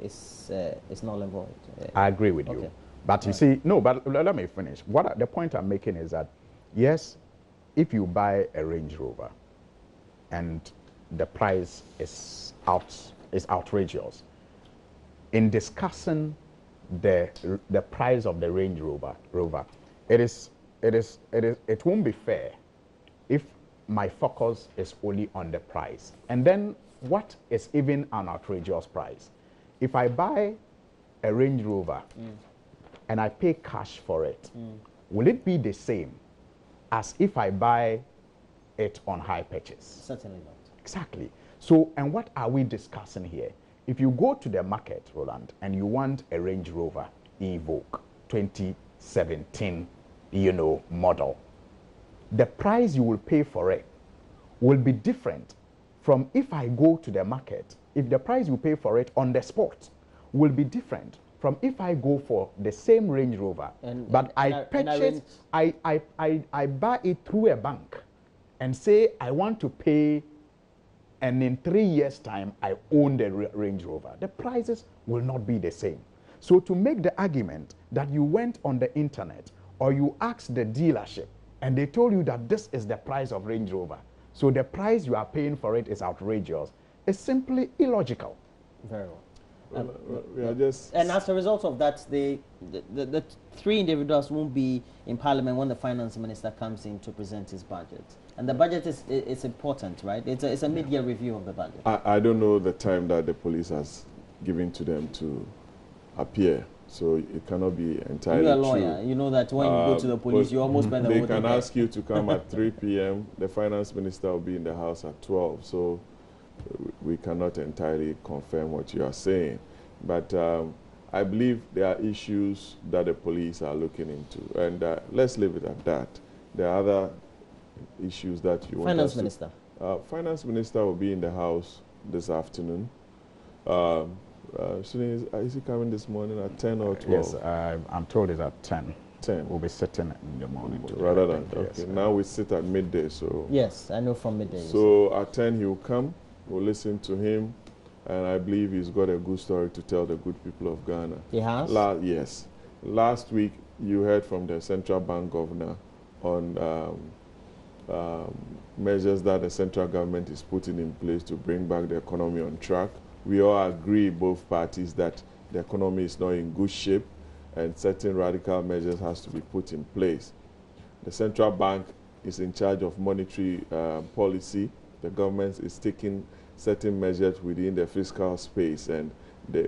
is null and void. I agree with you. But you see, no, but let me finish. The point I'm making is that, yes, if you buy a Range Rover and the price is outrageous, in discussing the price of the Range Rover, it won't be fair if my focus is only on the price. And then what is even an outrageous price? If I buy a Range Rover and I pay cash for it, will it be the same as if I buy it on hire purchase? Certainly not. Exactly. So, and what are we discussing here? If you go to the market, Roland, and you want a Range Rover Evoque 2017, model, the price you will pay for it will be different from if I go to the market. If the price you pay for it on the spot will be different from if I go for the same Range Rover, but I buy it through a bank and say I want to pay, and in 3 years' time I own the Range Rover. The prices will not be the same. So to make the argument that you went on the internet or you asked the dealership and they told you that this is the price of Range Rover, so the price you are paying for it is outrageous, it's simply illogical. Very well. And as a result of that, the three individuals won't be in Parliament when the finance minister comes in to present his budget. And the budget is important, right? It's a mid-year review of the budget. I don't know the time that the police has given to them to appear, so it cannot be entirely true. You're a lawyer. You know that when you go to the police, you almost spend the whole day. They can ask you to come at 3 p.m. The finance minister will be in the house at 12, so we cannot entirely confirm what you are saying. But I believe there are issues that the police are looking into, and let's leave it at that. There are other issues that you want Finance us to... Minister. Finance Minister will be in the house this afternoon. Is he coming this morning at 10 or 12? Yes, I'm told it's at 10. 10. We'll be sitting in the morning. Rather than, yes, okay, now we sit at midday, so... Yes, I know from midday. So at 10 he will come, we'll listen to him, and I believe he's got a good story to tell the good people of Ghana. He has? Yes. Last week, you heard from the central bank governor on measures that the central government is putting in place to bring back the economy on track. We all agree, both parties, that the economy is not in good shape and certain radical measures has to be put in place. The central bank is in charge of monetary policy. The government is taking certain measures within the fiscal space, and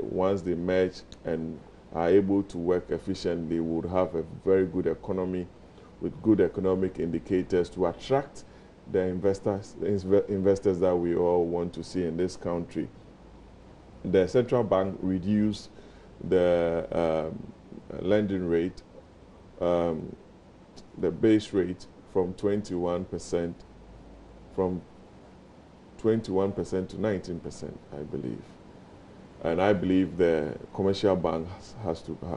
once they merge and are able to work efficiently, they would have a very good economy with good economic indicators to attract the investors that we all want to see in this country. The central bank reduced the lending rate, the base rate, from 21% to 19%, I believe. And I believe the commercial bank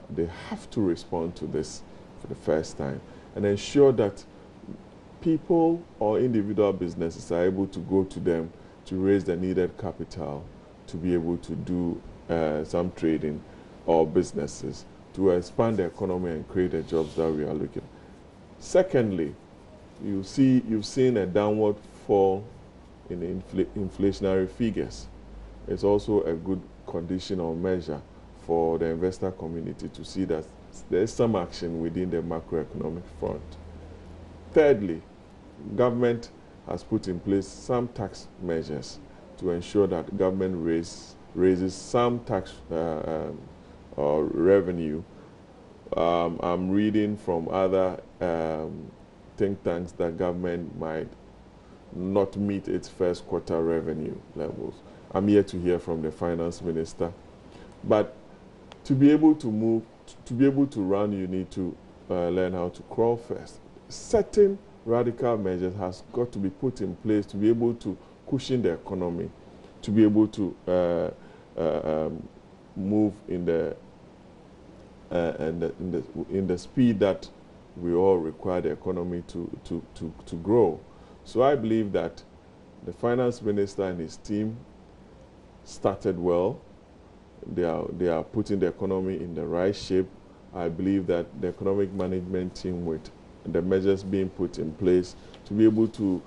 they have to respond to this for the first time and ensure that people or individual businesses are able to go to them to raise the needed capital to be able to do some trading or businesses to expand the economy and create the jobs that we are looking. Secondly, you've seen a downward fall in the inflationary figures. It's also a good condition or measure for the investor community to see that there is some action within the macroeconomic front. Thirdly, government has put in place some tax measures to ensure that government raises some tax or revenue. I'm reading from other think tanks that government might not meet its first quarter revenue levels. I'm yet to hear from the finance minister. But to be able to move, to be able to run, you need to learn how to crawl first. Certain radical measures has got to be put in place to be able to cushion the economy, to be able to move in the speed that we all require the economy to grow. So I believe that the finance minister and his team started well. They are putting the economy in the right shape. I believe that the economic management team, with the measures being put in place to be able to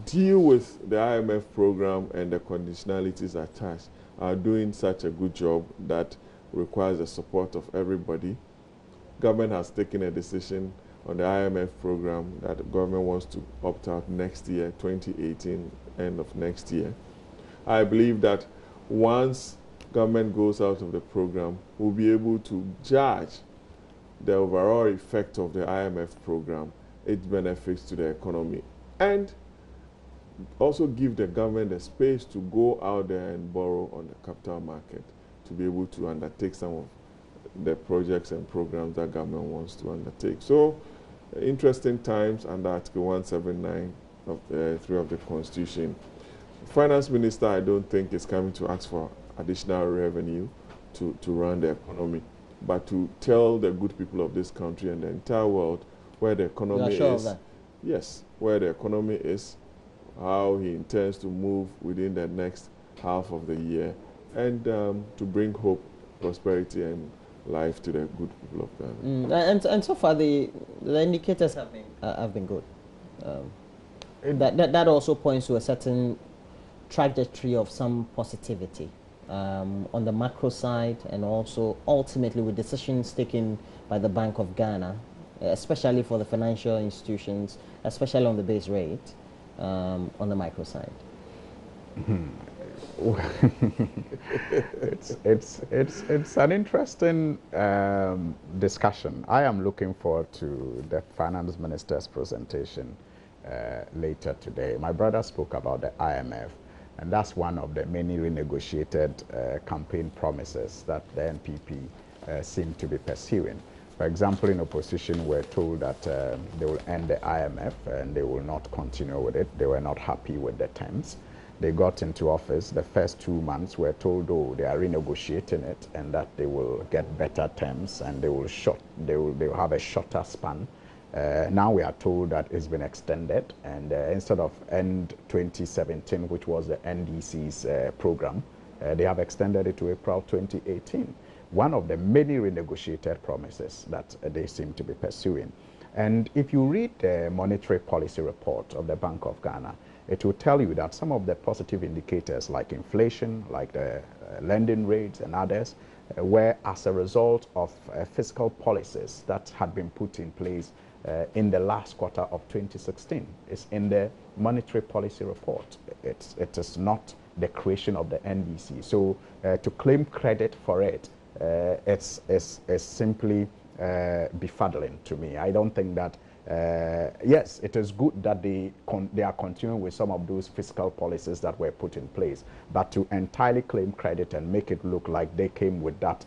deal with the IMF program and the conditionalities attached, are doing such a good job that requires the support of everybody. Government has taken a decision on the IMF program that the government wants to opt out next year, 2018, end of next year. I believe that once government goes out of the program, we'll be able to judge the overall effect of the IMF program, its benefits to the economy, and also give the government the space to go out there and borrow on the capital market to be able to undertake some of the projects and programs that government wants to undertake. So, interesting times under Article 179 of 3 of the Constitution. Finance Minister, I don't think, is coming to ask for additional revenue to run the economy, but to tell the good people of this country and the entire world where the economy is. Yes, where the economy is, how he intends to move within the next half of the year, and to bring hope, prosperity, and life to the good people of Ghana. And so far the indicators have been good. That also points to a certain trajectory of some positivity on the macro side, and also ultimately with decisions taken by the Bank of Ghana, especially for the financial institutions, especially on the base rate, on the micro side. It's an interesting discussion. I am looking forward to the finance minister's presentation later today. My brother spoke about the IMF, and that's one of the many renegotiated campaign promises that the NPP seem to be pursuing. For example, in opposition, we're told that they will end the IMF and they will not continue with it. They were not happy with the terms. They got into office, the first 2 months we're told, oh, they are renegotiating it and that they will get better terms and they will have a shorter span. Now we are told that it's been extended, and instead of end 2017, which was the NDC's program, they have extended it to April 2018. One of the many renegotiated promises that they seem to be pursuing. And if you read the monetary policy report of the Bank of Ghana, it will tell you that some of the positive indicators like inflation, like the lending rates and others, were as a result of fiscal policies that had been put in place in the last quarter of 2016. It's in the monetary policy report. It is not the creation of the NDC. So to claim credit for it, it's simply befuddling to me. I don't think that, yes, it is good that they are continuing with some of those fiscal policies that were put in place, but to entirely claim credit and make it look like they came with that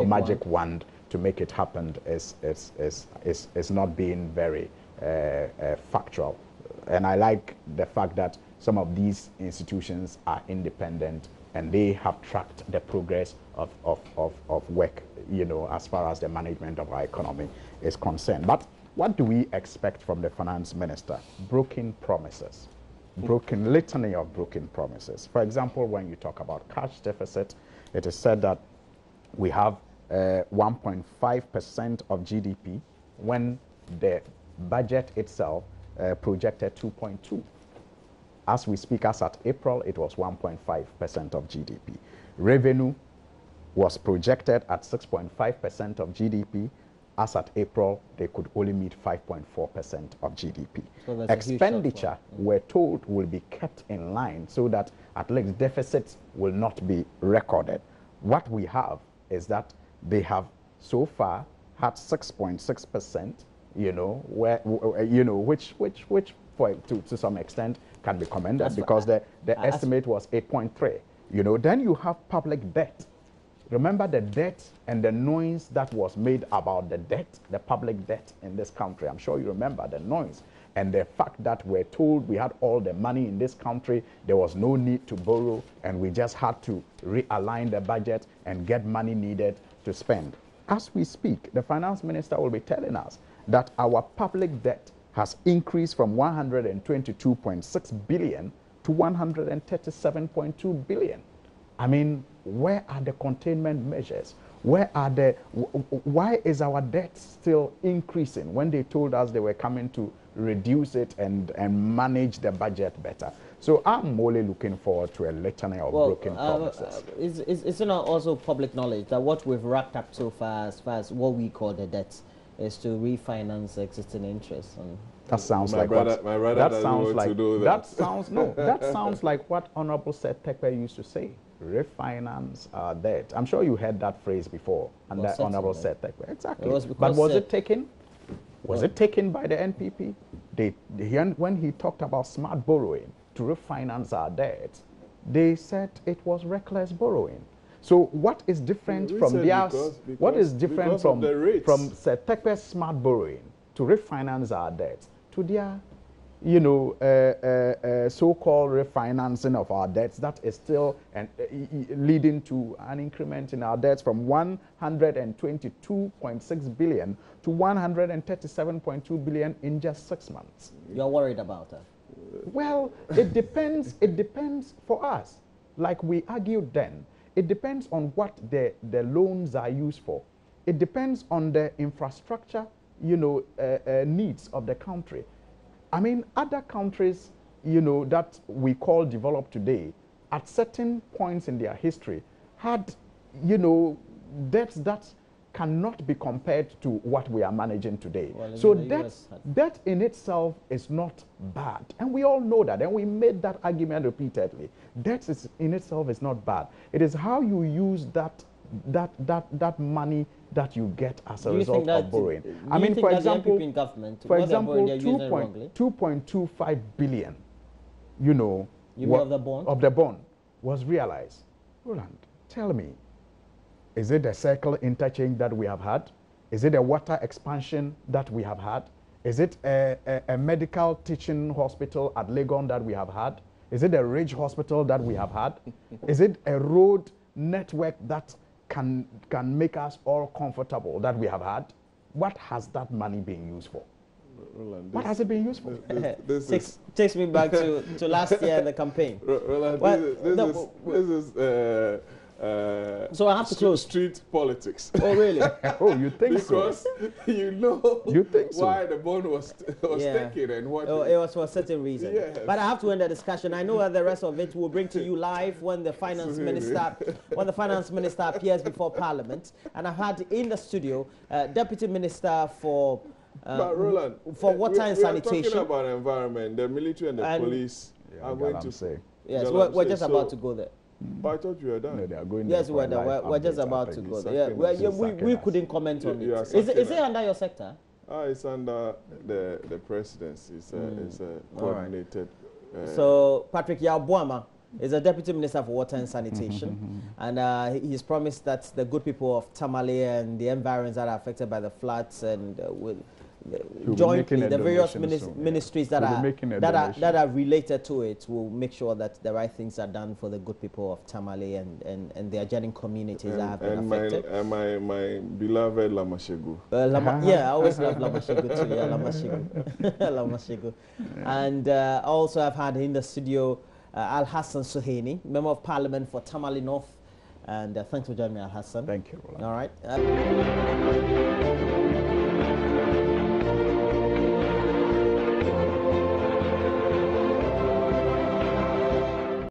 magic wand to make it happen is not being very factual. And I like the fact that some of these institutions are independent and they have tracked the progress of work, as far as the management of our economy is concerned. But what do we expect from the finance minister? Broken promises, litany of broken promises. For example, when you talk about cash deficit, it is said that we have 1.5% of GDP when the budget itself projected 2.2. As we speak, as at April, it was 1.5% of GDP. Revenue was projected at 6.5% of GDP. As at April, they could only meet 5.4% of GDP. So expenditure, we're told, will be kept in line so that at least deficits will not be recorded. What we have is that they have so far had 6.6%, you know, which to some extent can be commended. That's because the estimate was 8.3. You know, then you have public debt. Remember the debt and the noise that was made about the debt, the public debt in this country. I'm sure you remember the noise and the fact that we're told we had all the money in this country, there was no need to borrow, and we just had to realign the budget and get money needed to spend. As we speak, the finance minister will be telling us that our public debt has increased from 122.6 billion to 137.2 billion. I mean, where are the containment measures? Why is our debt still increasing when they told us they were coming to reduce it and manage the budget better? So I'm only looking forward to a litany of broken promises. It's not also public knowledge that what we've racked up so far as what we call the debt is to refinance existing interest. And that sounds like what my brother that sounds like to do that. That sounds like what Honorable Seth Terkper used to say. Refinance our debt. I'm sure you heard that phrase before, and that Honorable Seth Terkper. Exactly. But was it taken? Was it taken by the NPP? When he talked about smart borrowing to refinance our debt, they said it was reckless borrowing. So what is different from theirs? What is different from Seth Terkper's smart borrowing to refinance our debt to their, you know, so-called refinancing of our debts that is still leading to an increment in our debts from 122.6 billion to 137.2 billion in just 6 months? You're worried about that? Well, it depends. It depends for us. Like we argued then, it depends on what the loans are used for. It depends on the infrastructure, you know, needs of the country. I mean, other countries, you know, that we call developed today, at certain points in their history, had, you know, debts that cannot be compared to what we are managing today. Well, so debt in itself is not bad. And we all know that. And we made that argument repeatedly. Debt in itself is not bad. It is how you use that money that you get as a result of borrowing. I mean, for example, 2.25 billion, you know, of the bond was realized. Roland, tell me, is it the circle interchange that we have had? Is it a water expansion that we have had? Is it a medical teaching hospital at Legon that we have had? Is it a Ridge Hospital that we have had? Is it a road network that can make us all comfortable that we have had? What has that money been used for? Roland, what has it been used for? This takes me back to last year in the campaign. Roland, this is so I have to close. Street politics. Oh, really? Oh, you think because so? Because you know why the bond was taken and what. Oh, it was for a certain reason. Yes. But I have to end the discussion. I know that the rest of it will bring to you live when the finance minister appears before Parliament. And I've had in the studio Deputy Minister for Roland, water and sanitation. We are talking about environment. The military and the police are going to say. Yes, we're just about to go there. But I thought you were done. No, they are going yes, we're done. We're just about to go there. Yeah, we couldn't comment on it. Is it under your sector? It's under the presidency. It's a coordinated. So Patrick Yabuama is a deputy minister for water and sanitation, and he's promised that the good people of Tamale and the environs that are affected by the floods and will jointly the various ministries that are related to it will make sure that the right things are done for the good people of Tamale and the adjoining communities that have been affected. And my beloved Lamashegu. Yeah, I always love Lamashegu too. Yeah, Lamashegu. And also I've had in the studio Al Hassan Suhaini, Member of Parliament for Tamale North. And thanks for joining me, Al Hassan. Thank you, Roland. All right.